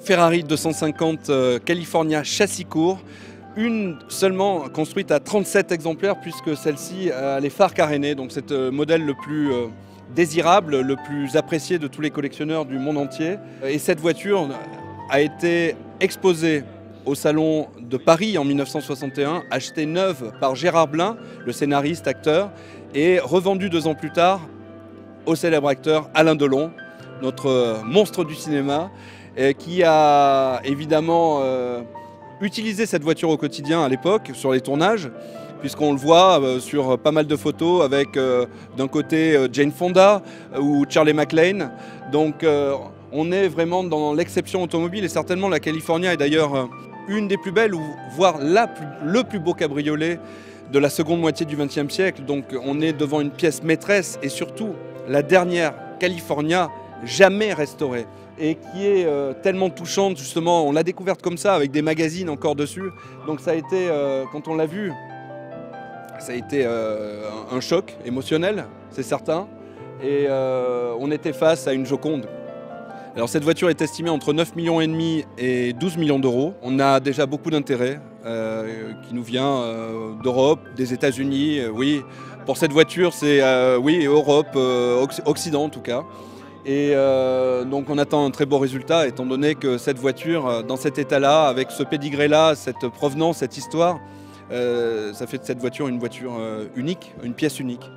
Ferrari 250 California châssis court, une seulement construite à 37 exemplaires puisque celle-ci a les phares carénés, donc c'est le modèle le plus désirable, le plus apprécié de tous les collectionneurs du monde entier. Et cette voiture a été exposée au Salon de Paris en 1961, achetée neuve par Gérard Blin, le scénariste, acteur, et revendue 2 ans plus tard au célèbre acteur Alain Delon, notre monstre du cinéma, qui a évidemment utilisé cette voiture au quotidien à l'époque sur les tournages, puisqu'on le voit sur pas mal de photos avec d'un côté Jane Fonda ou Shirley MacLaine. Donc on est vraiment dans l'exception automobile et certainement la California est d'ailleurs une des plus belles, ou voire le plus beau cabriolet de la seconde moitié du XXe siècle. Donc on est devant une pièce maîtresse et surtout la dernière California jamais restaurée et qui est tellement touchante justement. On l'a découverte comme ça avec des magazines encore dessus. Donc ça a été, quand on l'a vu, ça a été un choc émotionnel, c'est certain. Et on était face à une Joconde. Alors cette voiture est estimée entre 9,5 millions et 12 millions d'euros. On a déjà beaucoup d'intérêt qui nous vient d'Europe, des États-Unis. Oui, pour cette voiture, c'est oui, Europe, Occident en tout cas. Et donc on attend un très beau résultat étant donné que cette voiture, dans cet état-là, avec ce pédigré-là, cette provenance, cette histoire, ça fait de cette voiture une voiture unique, une pièce unique.